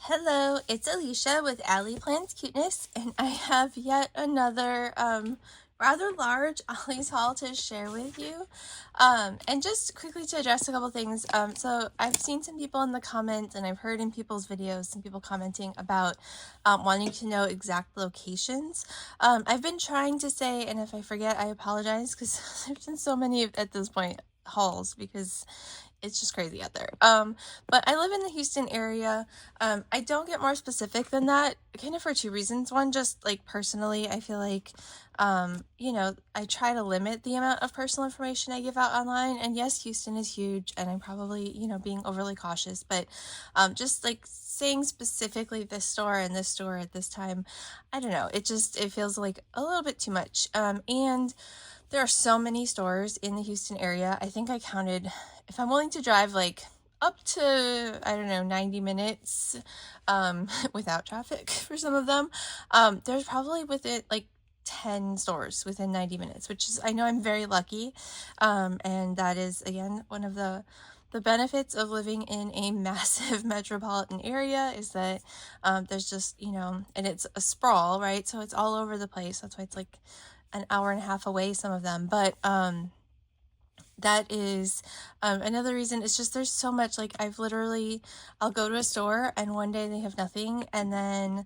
Hello, it's Alicia with Ali.plans Cuteness, and I have yet another rather large Ollie's haul to share with you. And just quickly to address a couple things. So I've seen some people in the comments, and I've heard in people's videos some people commenting about wanting to know exact locations. I've been trying to say, and if I forget, I apologize because there's been so many at this point hauls because it's just crazy out there. But I live in the Houston area. I don't get more specific than that, kind of for two reasons. One, just like personally, I feel like, I try to limit the amount of personal information I give out online. And yes, Houston is huge, and I'm probably, being overly cautious, but just like saying specifically this store and this store at this time, I don't know. It feels like a little bit too much. And there are so many stores in the Houston area. I think I counted, if I'm willing to drive like up to, I don't know, 90 minutes without traffic for some of them, there's probably within like 10 stores within 90 minutes, which is, I know I'm very lucky. And that is, again, one of the benefits of living in a massive metropolitan area is that there's just, and it's a sprawl, right? So it's all over the place. That's why it's like an hour and a half away, some of them. But that is another reason. It's just there's so much. Like I'll go to a store and one day they have nothing, and then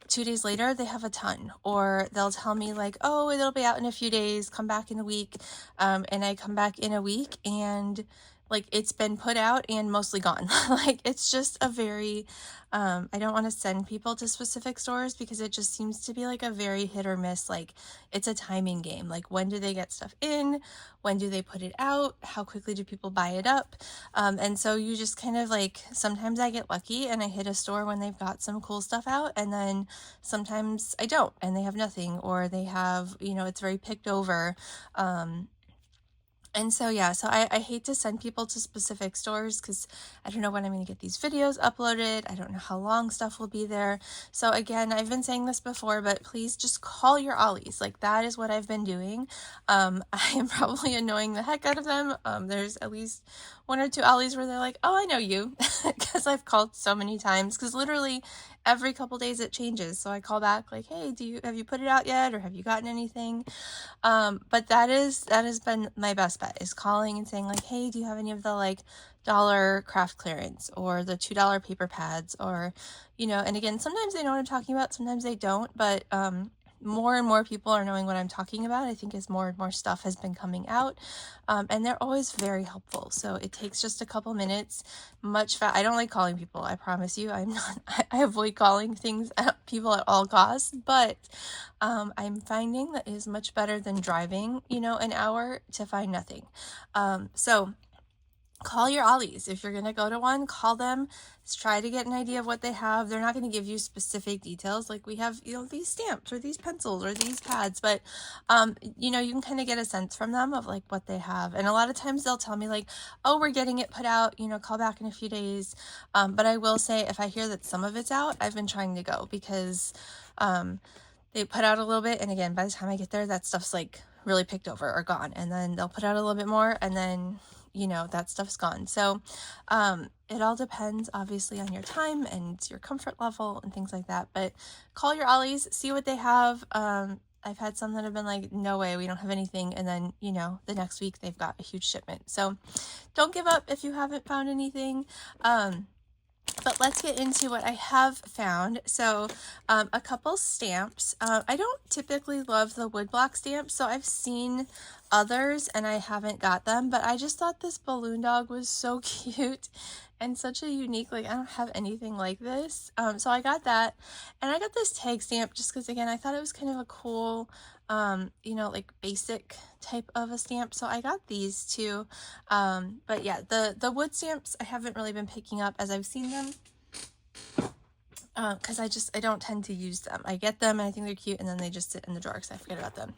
2 days later they have a ton. Or they'll tell me like, oh, it'll be out in a few days, come back in a week. And I come back in a week and like it's been put out and mostly gone. Like it's just a very I don't want to send people to specific stores because it just seems to be like a very hit or miss. Like it's a timing game. Like when do they get stuff in? When do they put it out? How quickly do people buy it up? And so you just kind of like, sometimes I get lucky and I hit a store when they've got some cool stuff out, and then sometimes I don't and they have nothing, or they have, it's very picked over. And so, yeah, so I hate to send people to specific stores because I don't know when I'm going to get these videos uploaded. I don't know how long stuff will be there. So again, I've been saying this before, but please just call your Ollies. Like that is what I've been doing. I am probably annoying the heck out of them. There's at least one or two Ollies where they're like, oh, I know you, because I've called so many times, because literally every couple days it changes. So I call back like, hey, have you put it out yet? Or have you gotten anything? But that has been my best bet, is calling and saying like, hey, do you have any of the like dollar craft clearance or the $2 paper pads, or, and again, sometimes they know what I'm talking about, sometimes they don't, but more and more people are knowing what I'm talking about, I think, as more and more stuff has been coming out. And they're always very helpful. So it takes just a couple minutes, I don't like calling people, I promise you. I'm not, I avoid calling people at all costs, but I'm finding that is much better than driving, an hour to find nothing. So call your Ollies. If you're going to go to one, call them. Let's try to get an idea of what they have. They're not going to give you specific details. Like we have, these stamps or these pencils or these pads, but, you can kind of get a sense from them of like what they have. And a lot of times they'll tell me like, oh, we're getting it put out, call back in a few days. But I will say, if I hear that some of it's out, I've been trying to go because, they put out a little bit. And again, by the time I get there, that stuff's like really picked over or gone. And then they'll put out a little bit more, and then that stuff's gone. So it all depends obviously on your time and your comfort level and things like that, but call your Ollies, see what they have. I've had some that have been like, no way, we don't have anything, and then the next week they've got a huge shipment. So don't give up if you haven't found anything. But let's get into what I have found. So a couple stamps. I don't typically love the woodblock stamps, so I've seen others and I haven't got them, but I just thought this balloon dog was so cute and such a unique, like I don't have anything like this. So I got that, and I got this tag stamp just because, again, I thought it was kind of a cool, like basic type of a stamp. So I got these two. But yeah, the wood stamps I haven't really been picking up as I've seen them, because I don't tend to use them. I get them and I think they're cute, and then they just sit in the drawer because I forget about them.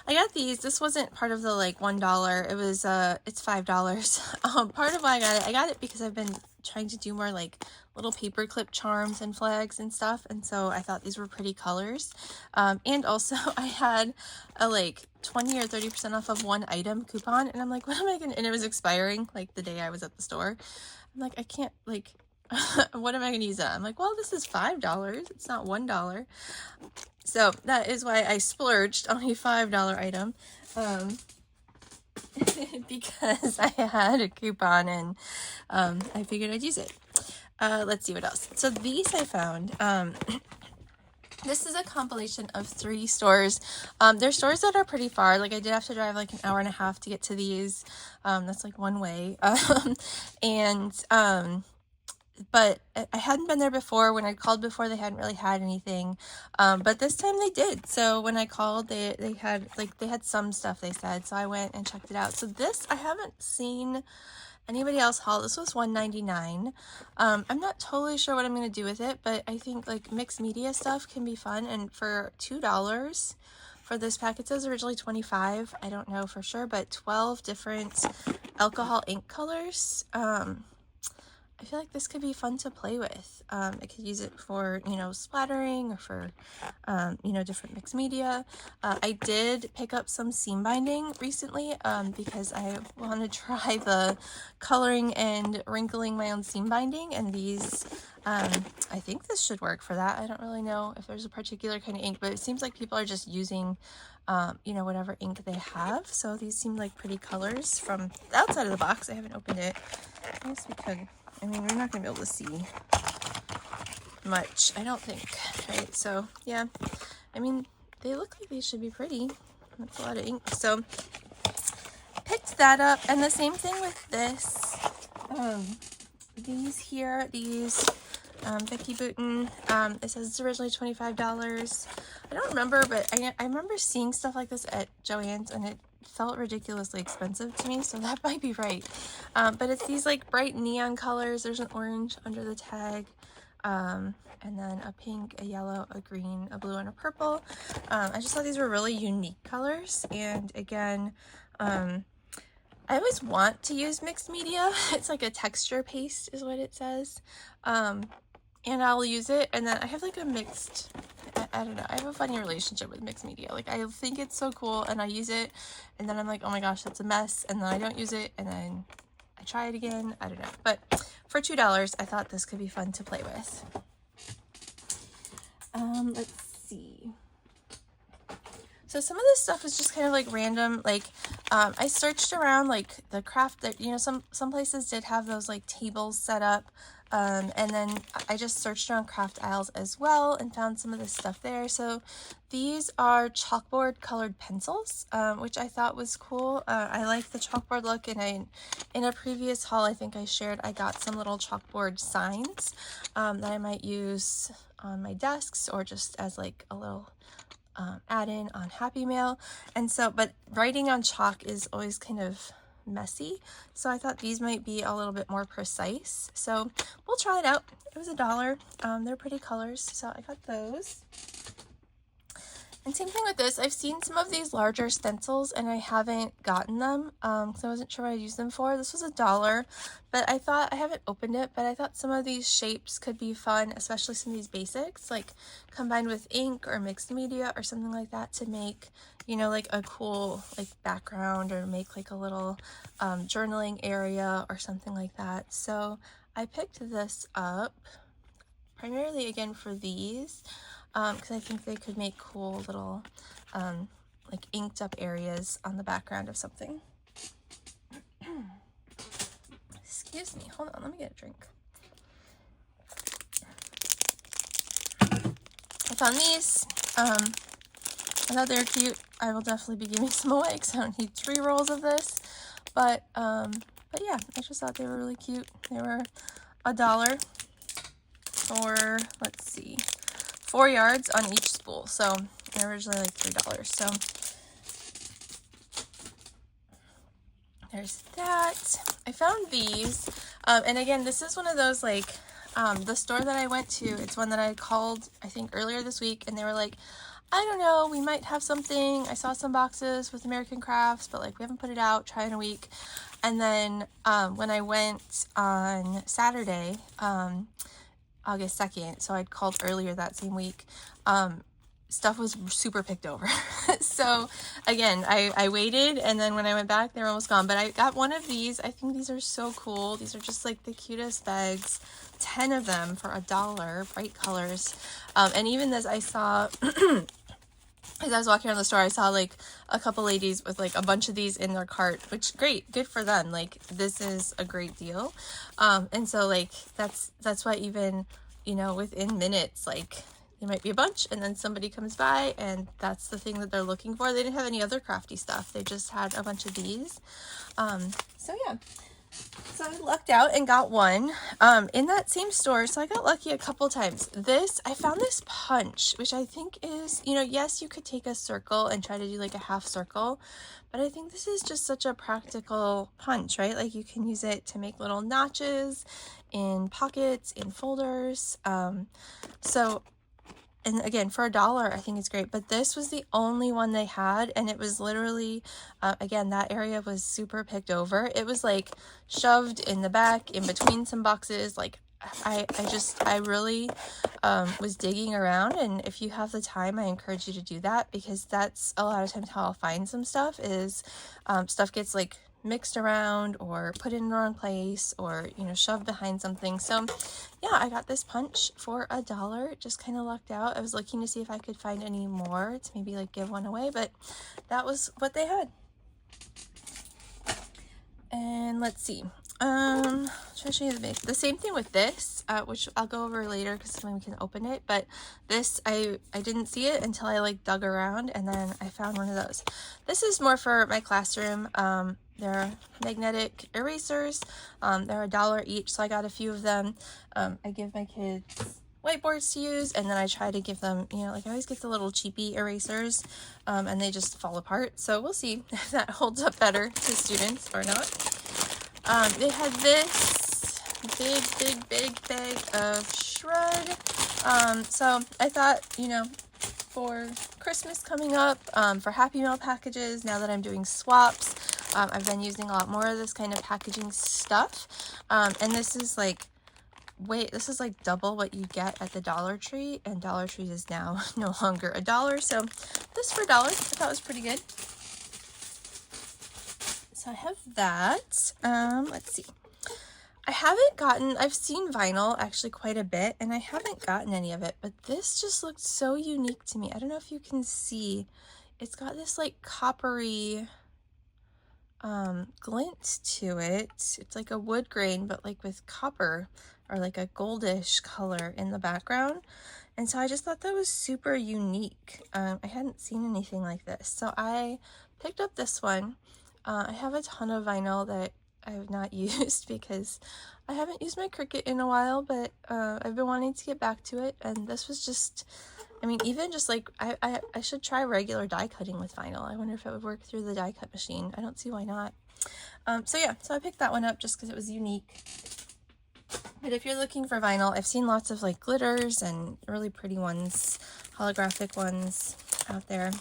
I got these. This wasn't part of the like $1. It was it's $5. Part of why I got it because I've been trying to do more like little paper clip charms and flags and stuff, and so I thought these were pretty colors. And also I had a like 20 or 30% off of one item coupon, and I'm like, what am I gonna, and it was expiring like the day I was at the store. I'm like, I can't, like, what am I going to use that? I'm like, well, this is $5. It's not $1. So that is why I splurged on a $5 item. Because I had a coupon and I figured I'd use it. Let's see what else. So these I found. This is a compilation of 3 stores. There's stores that are pretty far. Like I did have to drive like an hour and a half to get to these. That's like one way. But I hadn't been there before. When I called before, they hadn't really had anything. But this time they did. So when I called, they had some stuff, they said. So I went and checked it out. So this, I haven't seen anybody else haul. This was $1.99. I'm not totally sure what I'm going to do with it, but I think like mixed media stuff can be fun. And for $2 for this pack, it says originally 25. I don't know for sure, but 12 different alcohol ink colors. I feel like this could be fun to play with. I could use it for, splattering or for, different mixed media. I did pick up some seam binding recently because I want to try the coloring and wrinkling my own seam binding. And these, I think this should work for that. I don't really know if there's a particular kind of ink, but it seems like people are just using whatever ink they have. So these seem like pretty colors from the outside of the box. I haven't opened it. I guess we could. I mean, we're not going to be able to see much, I don't think, right? So, yeah, I mean, they look like they should be pretty. That's a lot of ink. So, picked that up. And the same thing with this. These here, Vicky Bouton, it says it's originally $25. I don't remember, but I remember seeing stuff like this at Joann's, and it felt ridiculously expensive to me, so that might be right. But it's these like bright neon colors. There's an orange under the tag, and then a pink, a yellow, a green, a blue, and a purple. I just thought these were really unique colors, and again, I always want to use mixed media. It's like a texture paste is what it says. And I'll use it, and then I have like a mixed, I don't know, I have a funny relationship with mixed media. Like I think it's so cool and I use it, and then I'm like, oh my gosh, that's a mess, and then I don't use it, and then I try it again. I don't know, but for $2 I thought this could be fun to play with. Let's see. So some of this stuff is just kind of like random. Like I searched around like the craft that, some places did have those like tables set up. And then I just searched around craft aisles as well and found some of this stuff there. So these are chalkboard colored pencils, which I thought was cool. I like the chalkboard look, and in a previous haul, I think I shared, I got some little chalkboard signs that I might use on my desks or just as like a little add-in on Happy Mail. And so, but writing on chalk is always kind of messy, so I thought these might be a little bit more precise. So we'll try it out. It was $1. They're pretty colors, so I got those. And same thing with this. I've seen some of these larger stencils and I haven't gotten them because I wasn't sure what I'd use them for. This was $1, but I thought, I haven't opened it, but I thought some of these shapes could be fun, especially some of these basics, like combined with ink or mixed media or something like that to make, like a cool like background, or make like a little journaling area or something like that. So I picked this up primarily again for these. Because I think they could make cool little like inked up areas on the background of something. Excuse me, hold on, let me get a drink. I found these. I thought they were cute. I will definitely be giving some away because I don't need 3 rolls of this. But yeah, I just thought they were really cute. They were $1 for, let's see, 4 yards on each spool, so they're originally like $3. So there's that. I found these, and again, this is one of those like the store that I went to. It's one that I called, I think, earlier this week, and they were like, I don't know, we might have something. I saw some boxes with American Crafts, but like we haven't put it out. Try in a week. And then when I went on Saturday, August 2nd, so I'd called earlier that same week, stuff was super picked over. So again, I waited, and then when I went back, they were almost gone. But I got one of these. I think these are so cool. These are just like the cutest bags 10 of them for $1, bright colors. And even this, I saw, as I was walking around the store, I saw like a couple ladies with like a bunch of these in their cart, which great, good for them. Like this is a great deal. And so like that's why even, you know, within minutes, like there might be a bunch and then somebody comes by and that's the thing that they're looking for. They didn't have any other crafty stuff. They just had a bunch of these. So yeah. So I lucked out and got one in that same store. So I got lucky a couple times. I found this punch, which I think is, you know, yes, you could take a circle and try to do like a half circle, but I think this is just such a practical punch, right? Like you can use it to make little notches in pockets, in folders. And again, for $1, I think it's great, but this was the only one they had, and it was literally, again, that area was super picked over. It was like shoved in the back, in between some boxes. Like I really was digging around, and if you have the time, I encourage you to do that, because that's a lot of times how I'll find some stuff is stuff gets like mixed around or put in the wrong place or, you know, shoved behind something. So yeah, I got this punch for $1. Just kind of lucked out. I was looking to see if I could find any more to maybe like give one away, but that was what they had. And let's see. Try to show you the same thing with this, which I'll go over later because then we can open it. But this, I didn't see it until I like dug around, and then I found one of those. This is more for my classroom. They're magnetic erasers. They're $1 each, so I got a few of them. I give my kids whiteboards to use, and then I try to give them, you know, like I always get the little cheapy erasers, and they just fall apart. So we'll see if that holds up better to students or not. They had this big bag of shred. So I thought, you know, for Christmas coming up, for Happy Meal packages, now that I'm doing swaps, I've been using a lot more of this kind of packaging stuff. And this is like, this is like double what you get at the Dollar Tree, and Dollar Tree is now no longer $1. So this for $1, I thought was pretty good. So I have that. Let's see. I've seen vinyl actually quite a bit, and I haven't gotten any of it, but this just looked so unique to me. I don't know if you can see. It's got this like coppery glint to it. It's like a wood grain, but like with copper or like a goldish color in the background. And so I just thought that was super unique. I hadn't seen anything like this. So I picked up this one. I have a ton of vinyl that I have not used because I haven't used my Cricut in a while, but I've been wanting to get back to it. And this was just, I mean, even just like, I should try regular die cutting with vinyl. I wonder if it would work through the die cut machine. I don't see why not. So yeah, so I picked that one up just because it was unique. But if you're looking for vinyl, I've seen lots of like glitters and really pretty ones, holographic ones out there.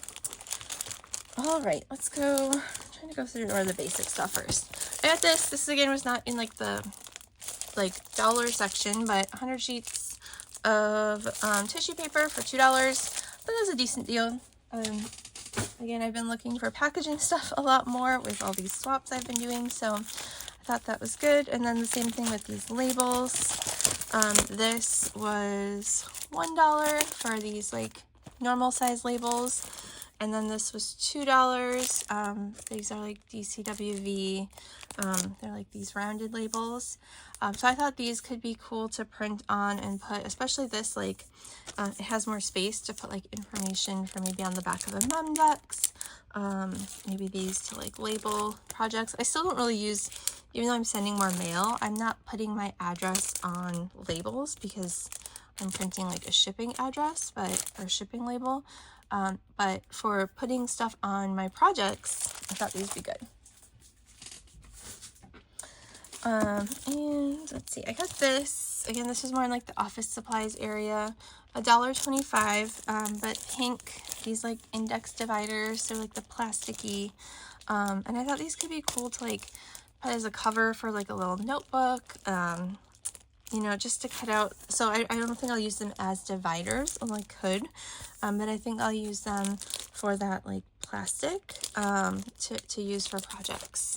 All right, let's go. I'm trying to go through more of the basic stuff first. I got this. This again was not in like the dollar section, but 100 sheets of tissue paper for $2. That was a decent deal. Again, I've been looking for packaging stuff a lot more with all these swaps I've been doing, so I thought that was good. And then the same thing with these labels. This was $1 for these like normal size labels, and then this was $2. These are like DCWV. They're like these rounded labels. So I thought these could be cool to print on and put, especially this, like, it has more space to put like information for maybe on the back of a mem decks. Maybe these to like label projects. I still don't really use, even though I'm sending more mail, I'm not putting my address on labels because I'm printing like a shipping address, or shipping label. But for putting stuff on my projects, I thought these would be good. And let's see, I got this. Again, this is more in like the office supplies area. $1.25, but pink. These like index dividers. They're like the plasticky. And I thought these could be cool to like put as a cover for like a little notebook. You know, just to cut out. So I don't think I'll use them as dividers, although I could. But I think I'll use them for that like plastic to use for projects.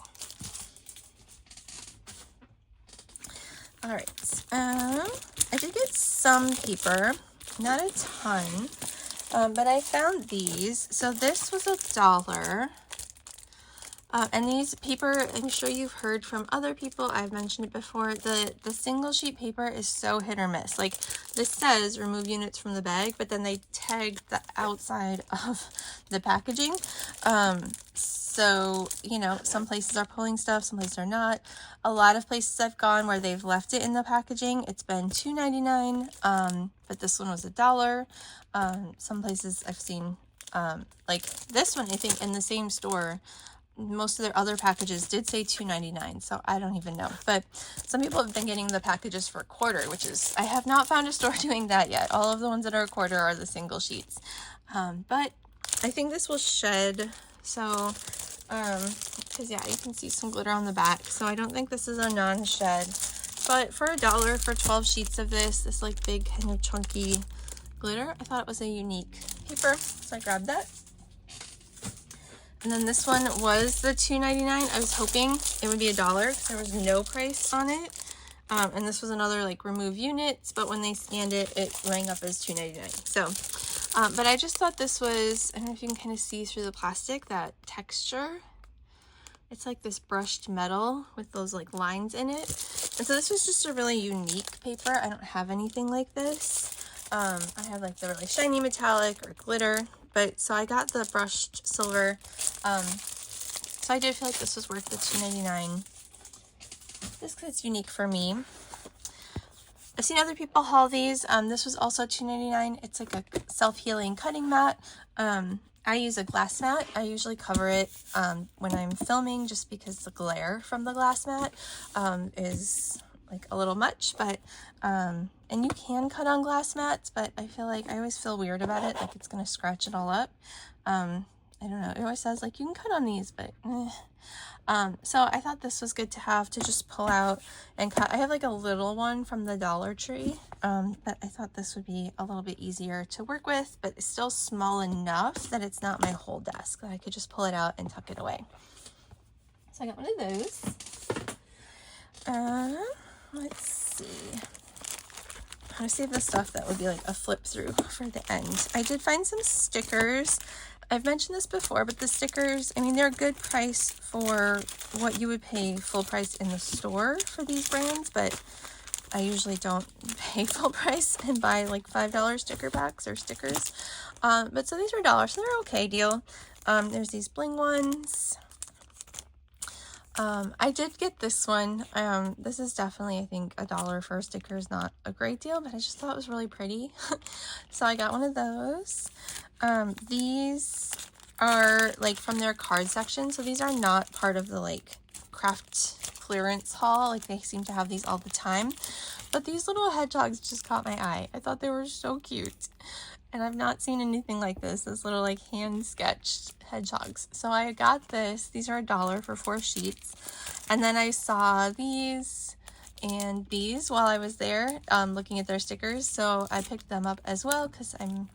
All right, I did get some paper, not a ton, but I found these. So this was $1. And these paper, I'm sure you've heard from other people, I've mentioned it before, the single sheet paper is so hit or miss. Like, this says remove units from the bag, but then they tag the outside of the packaging. So, you know, some places are pulling stuff, some places are not. A lot of places I've gone where they've left it in the packaging, it's been $2.99, but this one was $1. Some places I've seen, like this one, I think in the same store, most of their other packages did say $2.99, so I don't even know. But some people have been getting the packages for a quarter, which is, I have not found a store doing that yet. All of the ones that are a quarter are the single sheets. But I think this will shed, so, because yeah, you can see some glitter on the back, so I don't think this is a non-shed. But for $1 for 12 sheets of this like big kind of chunky glitter, I thought it was a unique paper, so I grabbed that. And then this one was the $2.99. I was hoping it would be $1 because there was no price on it. And this was another like remove units, but when they scanned it, it rang up as $2.99. So, but I just thought this was, I don't know if you can kind of see through the plastic, that texture. It's like this brushed metal with those like lines in it. And so this was just a really unique paper. I don't have anything like this. I have like the really shiny metallic or glitter, but so I got the brushed silver. So I did feel like this was worth the $2.99 just because it's unique for me. I've seen other people haul these. This was also $2.99. It's like a self-healing cutting mat. I use a glass mat. I usually cover it when I'm filming just because the glare from the glass mat is like a little much, but and you can cut on glass mats, but I feel like I always feel weird about it, like it's gonna scratch it all up. I don't know, it always says like you can cut on these, but so I thought this was good to have to just pull out and cut. I have like a little one from the Dollar Tree, but I thought this would be a little bit easier to work with, but it's still small enough that it's not my whole desk, that I could just pull it out and tuck it away. So I got one of those. Let's see. I'm gonna save the stuff that would be like a flip through for the end. I did find some stickers. I've mentioned this before, but the stickers, I mean, they're a good price for what you would pay full price in the store for these brands, but I usually don't pay full price and buy like $5 sticker packs or stickers. But so these were $1, so they're okay deal. There's these bling ones. I did get this one. This is definitely, I think, $1 for a sticker is not a great deal, but I just thought it was really pretty. So I got one of those. These are like from their card section. So these are not part of the like craft clearance haul. Like they seem to have these all the time. But these little hedgehogs just caught my eye. I thought they were so cute. And I've not seen anything like this little like hand sketched hedgehogs. So I got this. These are $1 for 4 sheets. And then I saw these and these while I was there looking at their stickers. So I picked them up as well because I'm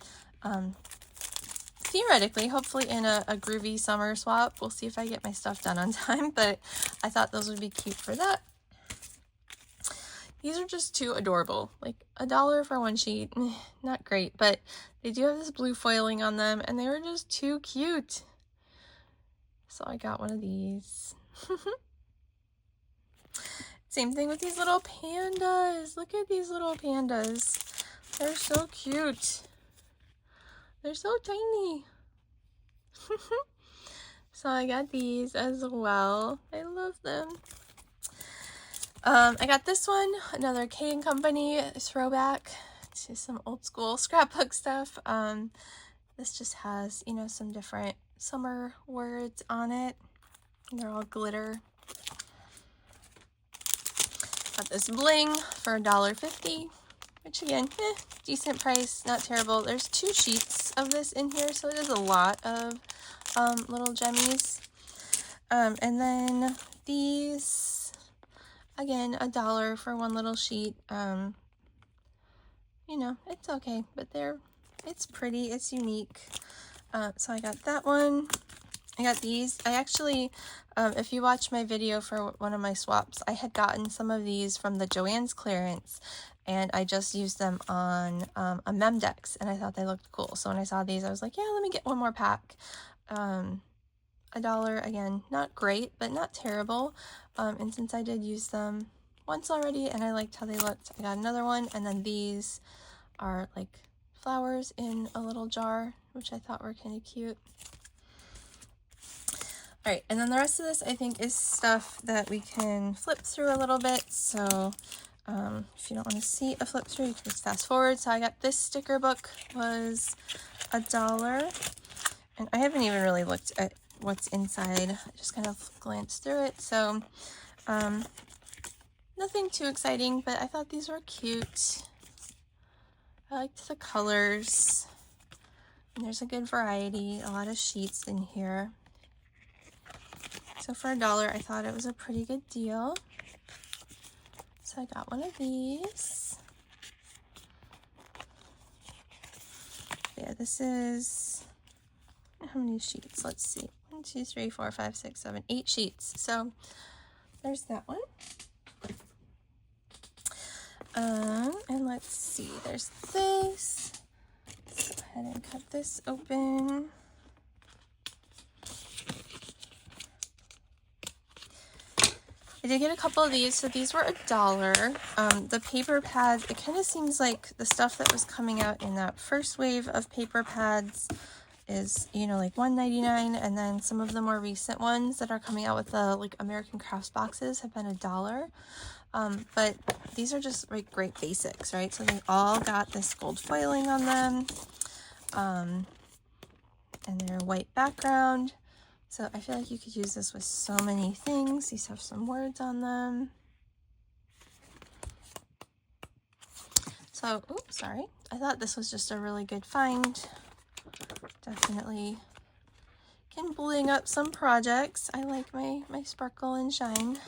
theoretically, hopefully in a groovy summer swap. We'll see if I get my stuff done on time, but I thought those would be cute for that. These are just too adorable. Like $1 for 1 sheet, not great, but they do have this blue foiling on them and they were just too cute. So I got one of these. Same thing with these little pandas. Look at these little pandas. They're so cute. They're so tiny. So I got these as well. I love them. I got this one, another K & Company throwback to some old school scrapbook stuff. This just has, you know, some different summer words on it. They're all glitter. Got this bling for $1.50, which again, decent price, not terrible. There's 2 sheets of this in here, so it is a lot of little gemmies. And then these, again, $1 for 1 little sheet. You know, it's okay, but it's pretty, it's unique. So I got that one. I got these. I actually, if you watch my video for one of my swaps, I had gotten some of these from the Joann's clearance, and I just used them on a Memdex, and I thought they looked cool. So when I saw these, I was like, yeah, let me get one more pack. $1, again, not great, but not terrible. And since I did use them once already, and I liked how they looked, I got another one. And then these are like flowers in a little jar, which I thought were kind of cute. All right, and then the rest of this I think is stuff that we can flip through a little bit. So if you don't want to see a flip through, you can just fast forward. So I got this sticker book, was $1, and I haven't even really looked at what's inside. I just kind of glanced through it. So nothing too exciting, but I thought these were cute. I liked the colors, and there's a good variety, a lot of sheets in here. So for $1, I thought it was a pretty good deal. So I got one of these. Yeah, this is, how many sheets? Let's see. 1, 2, 3, 4, 5, 6, 7, 8 sheets. So there's that one. And let's see, there's this. Let's go ahead and cut this open. I did get a couple of these, so these were $1. The paper pads, it kind of seems like the stuff that was coming out in that first wave of paper pads is, you know, like $1.99, and then some of the more recent ones that are coming out with the like American Crafts boxes have been $1. But these are just like great basics, right? So they all got this gold foiling on them, and they're white background. So I feel like you could use this with so many things. These have some words on them. So, oops, sorry. I thought this was just a really good find. Definitely can bling up some projects. I like my sparkle and shine.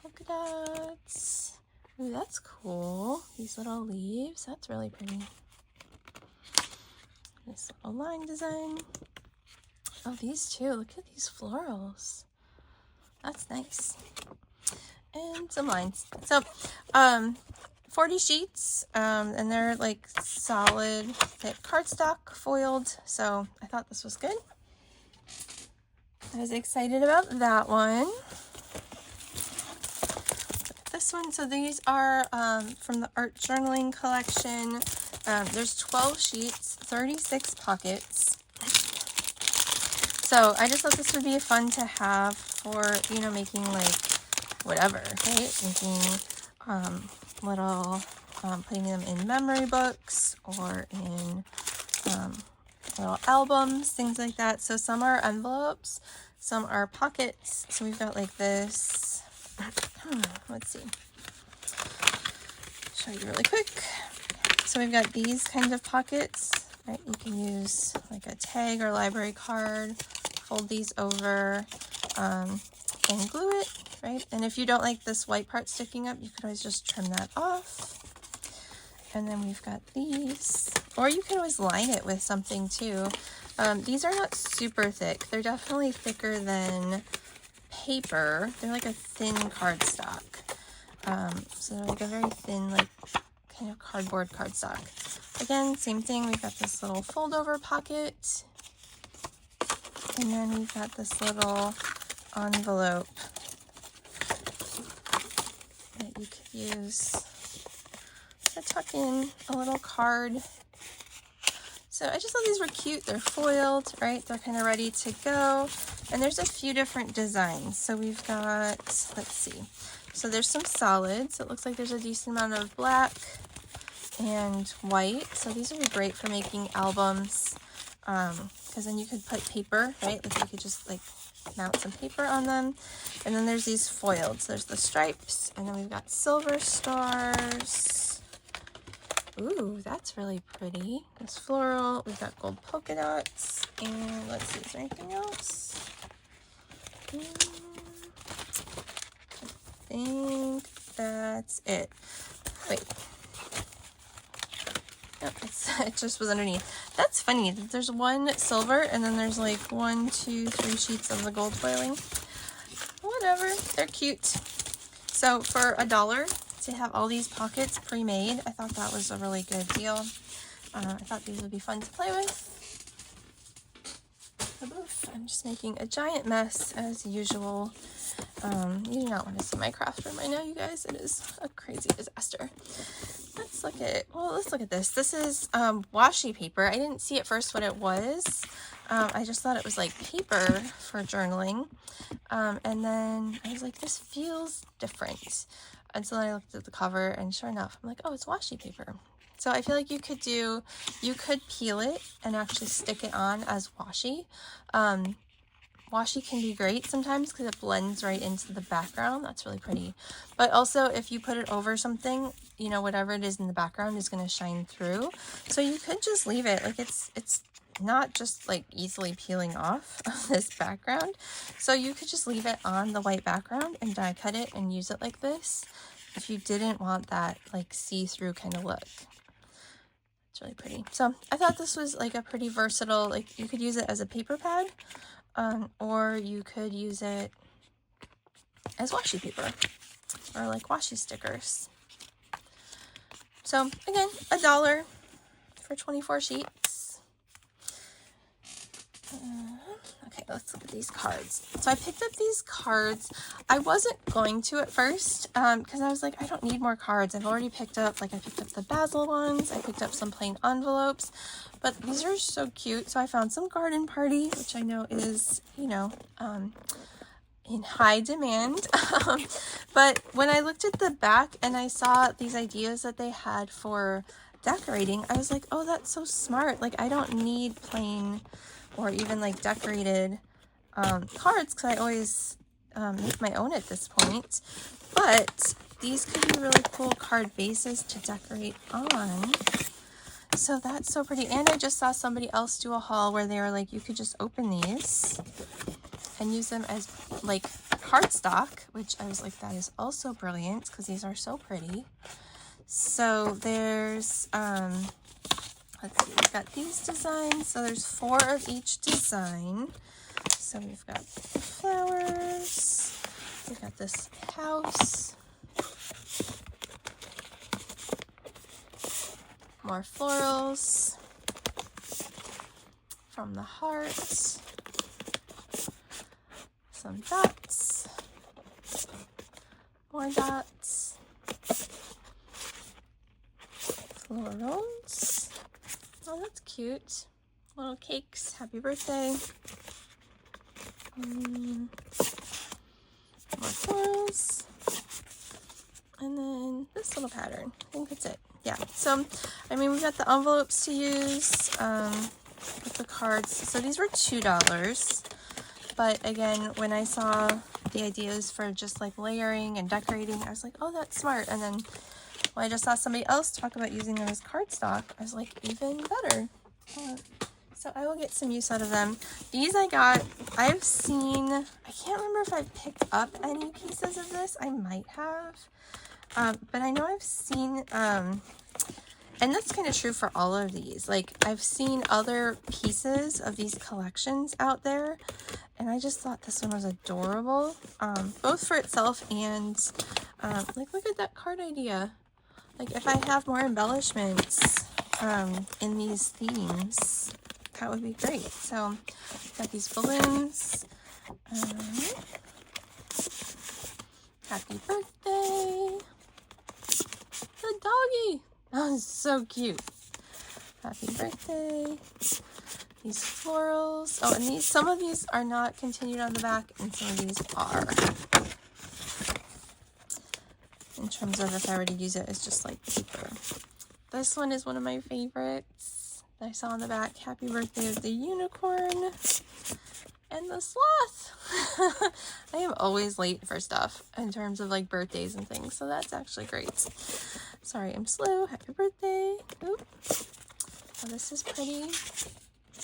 Polka dots. Ooh, that's cool. These little leaves. That's really pretty. This little line design. Oh, these too. Look at these florals. That's nice. And some lines. So, 40 sheets, and they're like solid thick cardstock foiled. So I thought this was good. I was excited about that one. This one, so these are from the art journaling collection. There's 12 sheets, 36 pockets. So I just thought this would be fun to have for, you know, making like whatever, right? Making little, putting them in memory books or in little albums, things like that. So some are envelopes, some are pockets. So we've got like this, let's see, show you really quick. So we've got these kinds of pockets, right? You can use like a tag or library card, fold these over, and glue it, right? And if you don't like this white part sticking up, you could always just trim that off. And then we've got these, or you can always line it with something too. These are not super thick. They're definitely thicker than paper. They're like a thin cardstock. So they're like a very thin, like kind of cardboard cardstock. Again, same thing. We've got this little fold over pocket. And then we've got this little envelope that you could use to tuck in a little card. So I just thought these were cute. They're foiled, right? They're kind of ready to go. And there's a few different designs. So we've got, let's see. So there's some solids. It looks like there's a decent amount of black and white. So these would be great for making albums, because then you could put paper, right? Like you could just like mount some paper on them. And then there's these foiled. So there's the stripes, and then we've got silver stars. Ooh, that's really pretty. It's floral. We've got gold polka dots. And let's see, is there anything else? I think that's it. Wait. Yep, it just was underneath. That's funny. There's one silver and then there's like 1, 2, 3 sheets of the gold foiling. Whatever, they're cute. So for $1 to have all these pockets pre-made, I thought that was a really good deal. I thought these would be fun to play with. I'm just making a giant mess as usual. You do not want to see my craft room right now, you guys. It is a crazy disaster. Let's look at this. This is washi paper. I didn't see at first what it was. I just thought it was like paper for journaling. And then I was like, this feels different. And so then I looked at the cover and sure enough, I'm like, oh, it's washi paper. So I feel like you could peel it and actually stick it on as washi. Washi can be great sometimes because it blends right into the background. That's really pretty. But also if you put it over something, you know, whatever it is in the background is going to shine through. So you could just leave it. Like it's not just like easily peeling off of this background. So you could just leave it on the white background and die cut it and use it like this if you didn't want that like see-through kind of look. It's really pretty. So I thought this was like a pretty versatile, like you could use it as a paper pad. Or you could use it as washi paper or like washi stickers. So again, $1 for 24 sheets. Okay, let's look at these cards. So I picked up these cards. I wasn't going to at first because I was like, I don't need more cards. I've already picked up, like I picked up the basil ones. I picked up some plain envelopes. But these are so cute. So I found some garden party, which I know is, you know, in high demand. But when I looked at the back and I saw these ideas that they had for decorating, I was like, oh, that's so smart. Like I don't need plain or even like decorated cards because I always make my own at this point. But these could be really cool card bases to decorate on. So that's so pretty. And I just saw somebody else do a haul where they were like, you could just open these and use them as like cardstock, which I was like, that is also brilliant because these are so pretty. So there's, let's see, we've got these designs. So there's 4 of each design. So we've got flowers, we've got this house, more florals from the heart, some dots, more dots, florals. Oh, that's cute. Little cakes. Happy birthday. More florals. And then this little pattern. I think that's it. Yeah. So, I mean, we've got the envelopes to use with the cards. So these were $2. But again, when I saw the ideas for just like layering and decorating, I was like, oh, that's smart. And then when I just saw somebody else talk about using them as cardstock, I was like, even better. So I will get some use out of them. These I've seen, I can't remember if I've picked up any pieces of this. I might have. But I know I've seen, and that's kind of true for all of these. Like I've seen other pieces of these collections out there. And I just thought this one was adorable, both for itself and like, look at that card idea. Like if I have more embellishments in these themes, that would be great. So got these balloons. Happy birthday. The doggy. Oh, it's so cute. Happy birthday. These florals. Oh, and some of these are not continued on the back, and some of these are. In terms of if I were to use it as just like paper. This one is one of my favorites that I saw on the back. Happy birthday of the unicorn and the sloth. I am always late for stuff in terms of like birthdays and things, so that's actually great. Sorry, I'm slow. Happy birthday. Oop. Oh, this is pretty.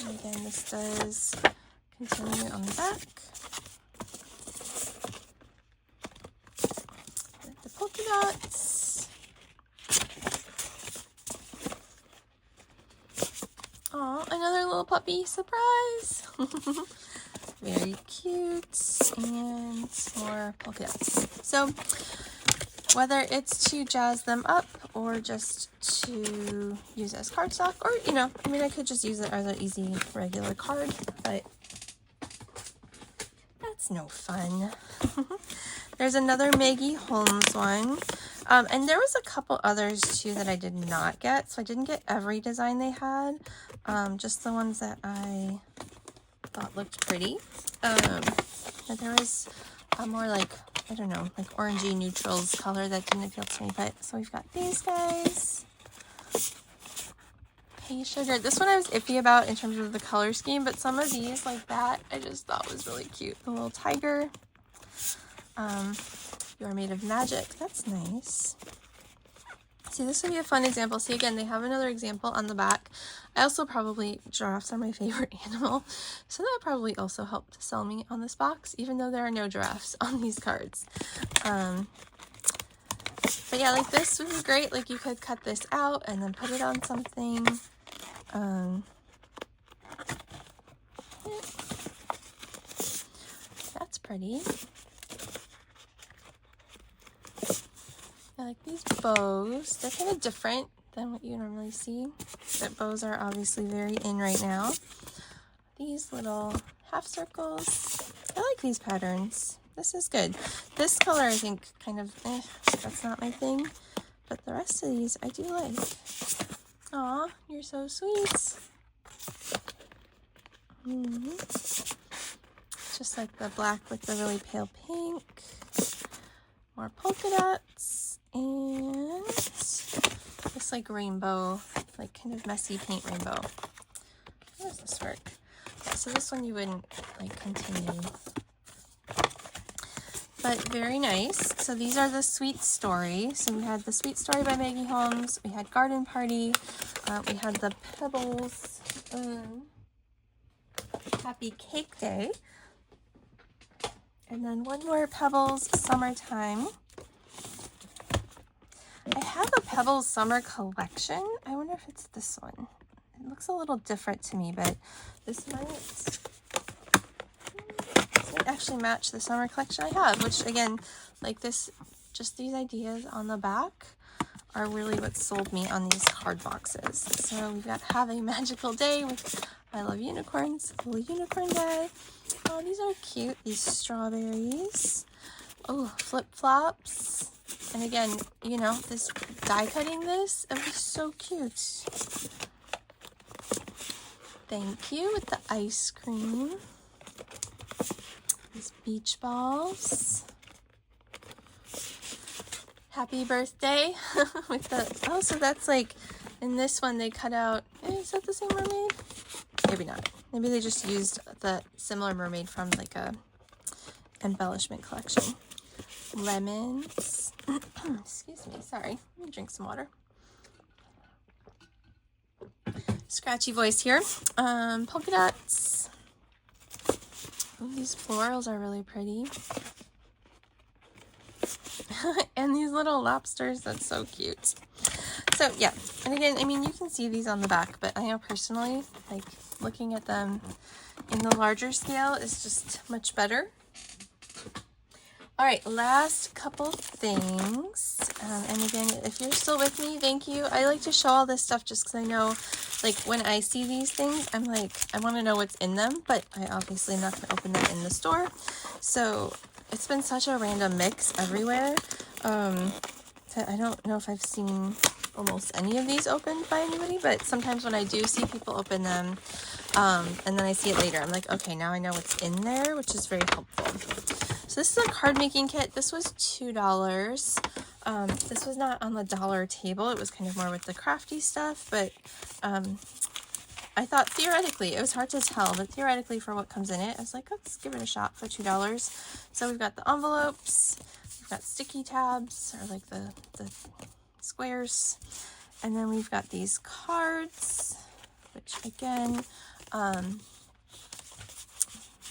And again, this does continue on the back. With the polka dots. puppy surprise. Very cute, and more polka dots. So whether it's to jazz them up or just to use as cardstock, or, you know, I mean, I could just use it as an easy regular card, but that's no fun. There's another Maggie Holmes one. And there was a couple others too that I did not get. So I didn't get every design they had. Just the ones that I thought looked pretty. But there was a more like, I don't know, like orangey neutrals color that didn't appeal to me. But so we've got these guys. Hey Sugar. This one I was iffy about in terms of the color scheme, but some of these like that I just thought was really cute. The little tiger. You are made of magic. That's nice. See, this would be a fun example. See, again, they have another example on the back. I also probably, giraffes are my favorite animal, so that probably also helped sell me on this box, even though there are no giraffes on these cards. But yeah, like this would be great. Like you could cut this out and then put it on something. That's pretty. I like these bows. They're kind of different than what you normally see, but bows are obviously very in right now. These little half circles. I like these patterns. This is good. This color I think kind of, that's not my thing, but the rest of these I do like. Aw, you're so sweet. Just like the black with the really pale pink. More polka dots. And this like rainbow, like kind of messy paint rainbow. How does this work? Yeah, so this one you wouldn't like continue. But very nice. So these are the Sweet Story. So we had the Sweet Story by Maggie Holmes. We had Garden Party. We had the Pebbles Happy Cake Day. And then one more Pebbles Summertime. I have a Pebbles Summer Collection. I wonder if it's this one. It looks a little different to me, but this might actually match the summer collection I have, which again, like this, just these ideas on the back are really what sold me on these card boxes. So we've got Have a Magical Day with I Love Unicorns, Little Unicorn Day. Oh, these are cute. These strawberries. Oh, flip-flops. And again, you know, this die cutting this, it was so cute. Thank you with the ice cream. These beach balls. Happy birthday with the, oh, so that's like, in this one they cut out, is that the same mermaid? Maybe not. Maybe they just used the similar mermaid from like a embellishment collection. Lemons. Excuse me, sorry. Let me drink some water. Scratchy voice here. Polka dots. Oh, these florals are really pretty. And these little lobsters, that's so cute. So yeah, and again, I mean, you can see these on the back, but I know personally, like looking at them in the larger scale is just much better. All right, last couple things. And again, if you're still with me, thank you. I like to show all this stuff just because I know, like, when I see these things, I'm like, I want to know what's in them, but I obviously am not going to open them in the store. So it's been such a random mix everywhere. I don't know if I've seen almost any of these opened by anybody, but sometimes when I do see people open them, and then I see it later, I'm like, okay, now I know what's in there, which is very helpful. So this is a card making kit. This was $2. This was not on the dollar table. It was kind of more with the crafty stuff, but I thought theoretically, it was hard to tell, but theoretically for what comes in it, I was like, let's give it a shot for $2. So we've got the envelopes, we've got sticky tabs, or like the squares, and then we've got these cards, which again,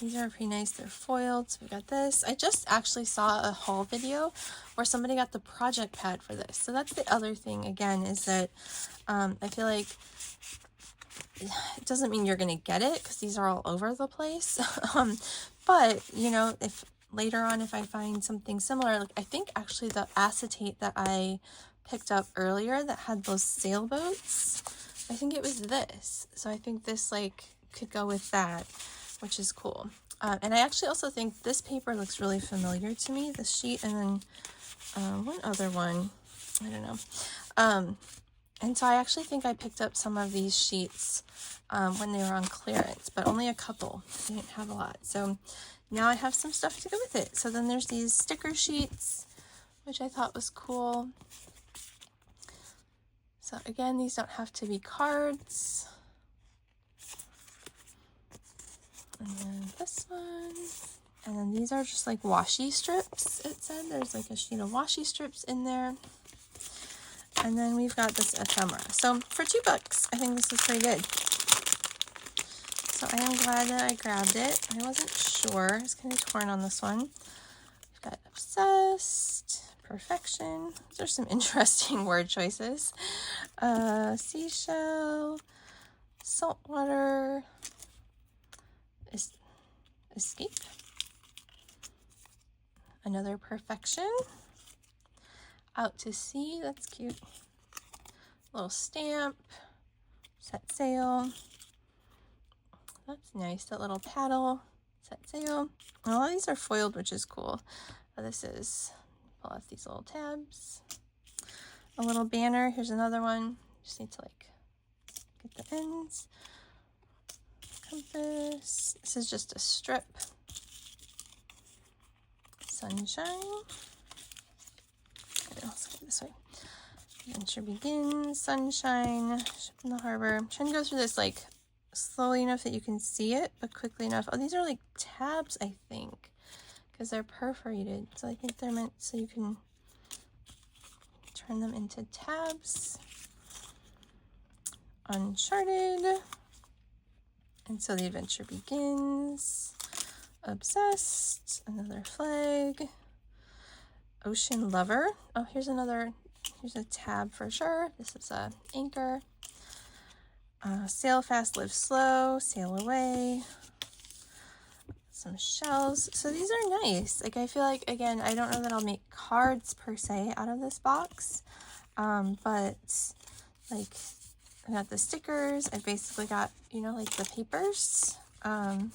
these are pretty nice. They're foiled. So we got this. I just actually saw a haul video where somebody got the project pad for this. So that's the other thing, again, is that I feel like it doesn't mean you're going to get it because these are all over the place. But, you know, if later on, if I find something similar, like I think actually the acetate that I picked up earlier that had those sailboats, I think it was this. So I think this like could go with that, which is cool. And I actually also think this paper looks really familiar to me, this sheet, and then one other one, I don't know. And so I actually think I picked up some of these sheets when they were on clearance, but only a couple. I didn't have a lot. So now I have some stuff to go with it. So then there's these sticker sheets, which I thought was cool. So again, these don't have to be cards. And then this one. And then these are just like washi strips, it said. There's like a sheet of washi strips in there. And then we've got this ephemera. So for $2, I think this is pretty good. So I am glad that I grabbed it. I wasn't sure. I was kind of torn on this one. We've got obsessed, perfection. Those are some interesting word choices. Seashell, saltwater, escape. Another perfection. Out to sea, that's cute. Little stamp, set sail. That's nice, that little paddle, set sail. And all these are foiled, which is cool. This is, pull off these little tabs. A little banner, here's another one. Just need to like get the ends. Compass, this is just a strip. Sunshine. Let's go this way. Adventure begins, sunshine, ship in the harbor. I'm trying to go through this like slowly enough that you can see it, but quickly enough. Oh, these are like tabs, I think, because they're perforated. So I think they're meant so you can turn them into tabs. Uncharted. And so the adventure begins. Obsessed. Another flag. Ocean lover. Oh, here's a tab for sure. This is a anchor. Sail fast, live slow, sail away. Some shells. So these are nice. Like I feel like, again, I don't know that I'll make cards per se out of this box. But like I got the stickers. I basically got, you know, like the papers. And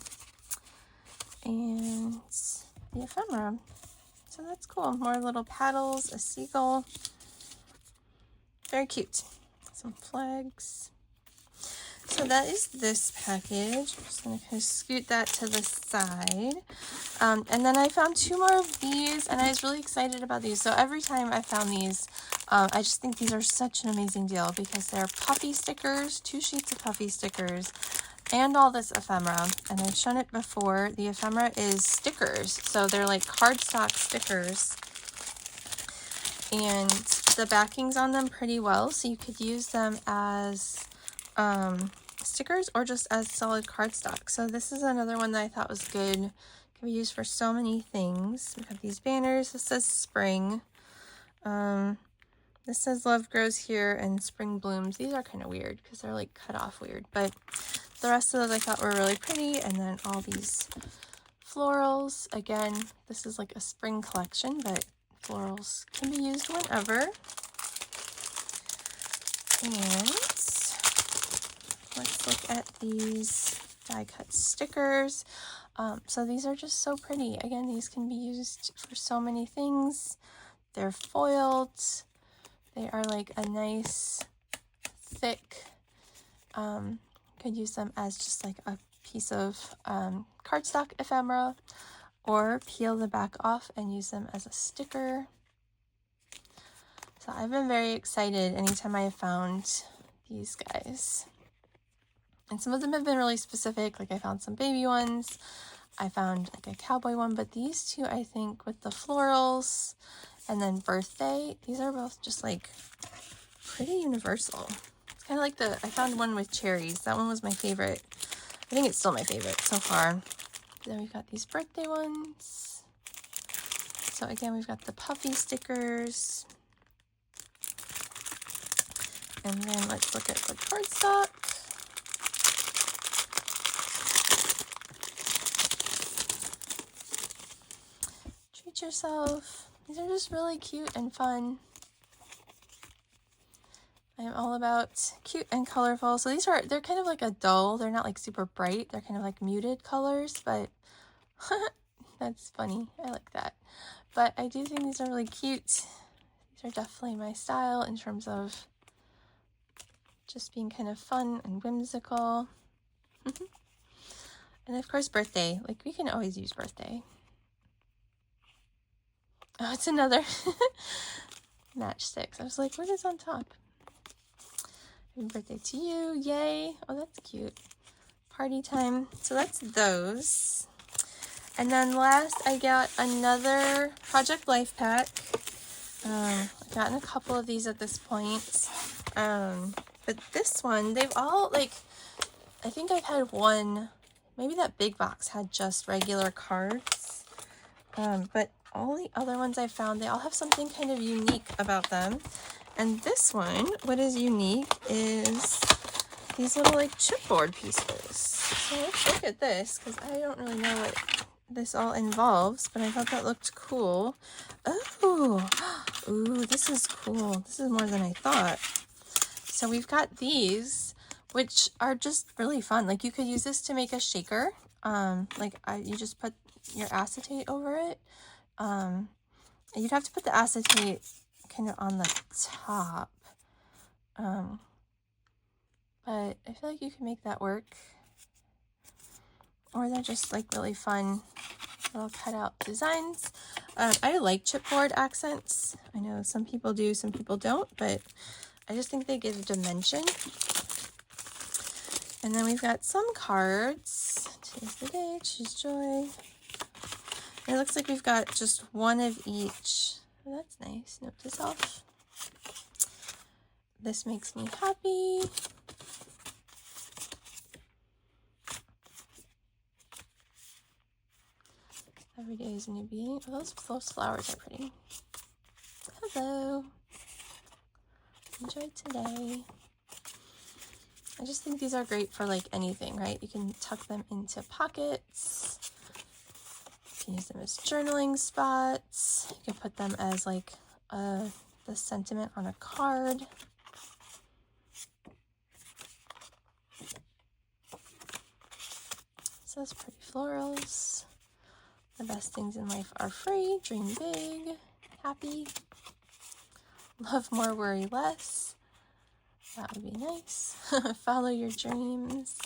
the ephemera. So that's cool. More little paddles, a seagull. Very cute. Some flags. So that is this package. I'm just going to kind of scoot that to the side. And then I found 2 more of these, and I was really excited about these. So every time I found these, I just think these are such an amazing deal because they're puffy stickers, 2 sheets of puffy stickers, and all this ephemera. And I've shown it before. The ephemera is stickers. So they're like cardstock stickers. And the backing's on them pretty well, so you could use them as stickers or just as solid cardstock. So this is another one that I thought was good. Can be used for so many things. We have these banners. This says spring. This says love grows here and spring blooms. These are kind of weird because they're like cut off weird, but the rest of those I thought were really pretty. And then all these florals. Again, this is like a spring collection, but florals can be used whenever. And let's look at these die cut stickers. So these are just so pretty. Again, these can be used for so many things. They're foiled. They are like a nice thick, could use them as just like a piece of cardstock ephemera, or peel the back off and use them as a sticker. So I've been very excited anytime I have found these guys. And some of them have been really specific, like I found some baby ones. I found like a cowboy one, but these 2, I think, with the florals and then birthday, these are both just like pretty universal. It's kind of like I found one with cherries. That one was my favorite. I think it's still my favorite so far. Then we've got these birthday ones. So again, we've got the puffy stickers. And then let's look at the cardstock. treat yourself. These are just really cute and fun. I'm all about cute and colorful. So they're kind of like a dull, they're not like super bright. They're kind of like muted colors, but that's funny. I like that. But I do think these are really cute. These are definitely my style in terms of just being kind of fun and whimsical. And of course, birthday. Like, we can always use birthday. Oh, it's another matchsticks. I was like, what is on top? Happy birthday to you. Yay. Oh, that's cute. Party time. So that's those. And then last, I got another Project Life pack. I've gotten a couple of these at this point. But this one, they've all, like, I think I've had one, maybe that big box had just regular cards. But all the other ones I found, they all have something kind of unique about them. And this one, what is unique is these little like chipboard pieces. So let's look at this, because I don't really know what this all involves, but I thought that looked cool. Oh, ooh, this is cool. This is more than I thought. So we've got these, which are just really fun. Like, you could use this to make a shaker. You just put your acetate over it. You'd have to put the acetate kind of on the top. But I feel like you can make that work. Or they're just like really fun little cutout designs. I like chipboard accents. I know some people do, some people don't, but I just think they give dimension. And then we've got some cards. Today's the day, choose joy. It looks like we've got just one of each. Oh, that's nice. Note to self. This makes me happy. Every day is a new beginning. Oh, those flowers are pretty. Hello. Enjoy today. I just think these are great for like anything, right? You can tuck them into pockets. You can use them as journaling spots. You can put them as like the sentiment on a card. So it's pretty florals. The best things in life are free. Dream big. Happy. Love more, worry less. That would be nice. Follow your dreams.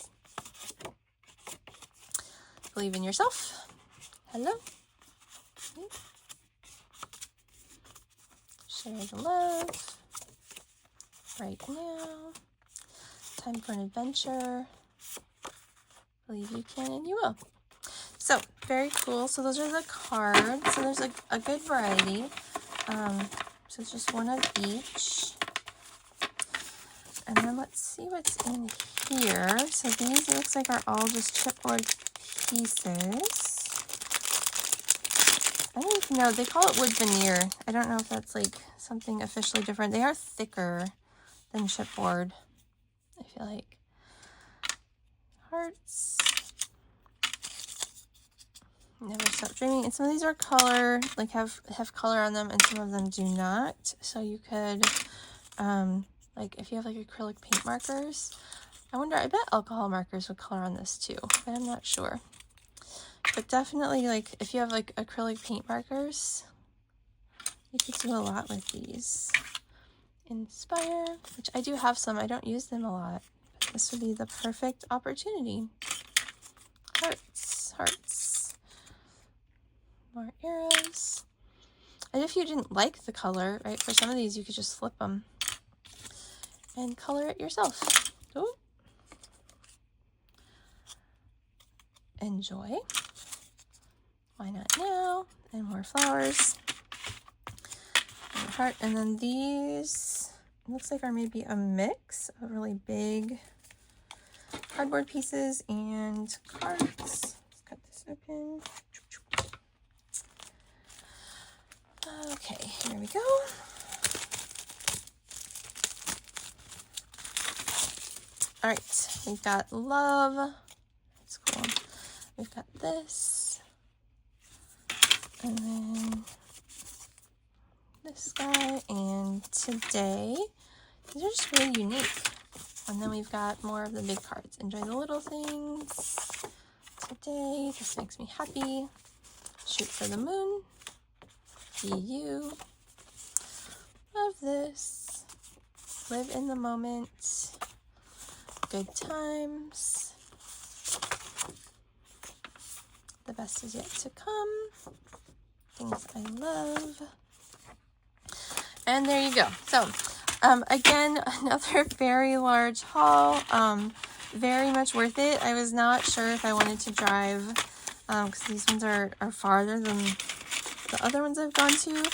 Believe in yourself. Hello. Share the love. Right now. Time for an adventure. Believe you can and you will. So, very cool. So those are the cards. So there's a good variety. So it's just one of each. And then let's see what's in here. So these, it looks like, are all just chipboard pieces. I don't even know. They call it wood veneer. I don't know if that's like something officially different. They are thicker than chipboard, I feel like. Hearts. Never stop dreaming. And some of these are color, like have color on them, and some of them do not. So you could, like if you have like acrylic paint markers, I wonder, I bet alcohol markers would color on this too, but I'm not sure. But definitely, like if you have like acrylic paint markers, you could do a lot with these. Inspire, which I do have some. I don't use them a lot, but this would be the perfect opportunity. Hearts, hearts. More arrows. And if you didn't like the color, right, for some of these you could just flip them and color it yourself. Ooh. Enjoy. Why not now? And more flowers. And a heart. And then these, it looks like, are maybe a mix of really big cardboard pieces and cards. Let's cut this open. Okay, here we go. All right, we've got love. That's cool. We've got this. And then this guy, and today, these are just really unique. And then we've got more of the big cards. Enjoy the little things. Today, this makes me happy. Shoot for the moon. Be you. Love this. Live in the moment. Good times. The best is yet to come. Things I love. And there you go. So, again, another very large haul. Very much worth it. I was not sure if I wanted to drive, because these ones are farther than the other ones I've gone to.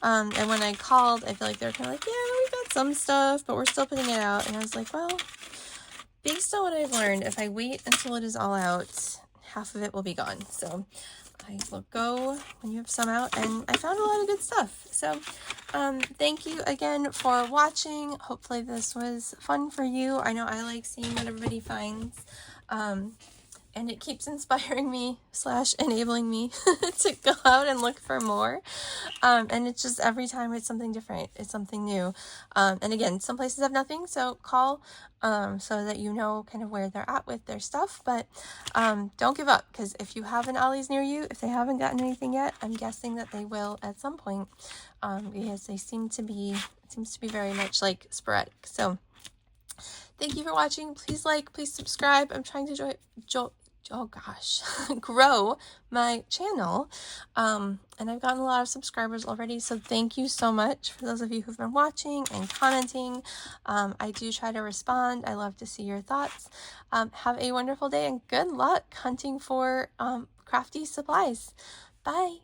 And when I called, I feel like they're kind of like, yeah, we got some stuff, but we're still putting it out. And I was like, well, based on what I've learned, if I wait until it is all out, half of it will be gone. So I will go when you have some out, and I found a lot of good stuff. So thank you again for watching. Hopefully this was fun for you. I know I like seeing what everybody finds, and it keeps inspiring me / enabling me to go out and look for more. And it's just every time it's something different, it's something new. And again, some places have nothing, so call so that you know kind of where they're at with their stuff. But don't give up, because if you have an Ollie's near you, if they haven't gotten anything yet, I'm guessing that they will at some point, because they seems to be very much like sporadic. So thank you for watching. Please like, please subscribe. I'm trying to grow my channel, and I've gotten a lot of subscribers already, so thank you so much for those of you who've been watching and commenting. I do try to respond. I love to see your thoughts. Have a wonderful day, and good luck hunting for crafty supplies. Bye.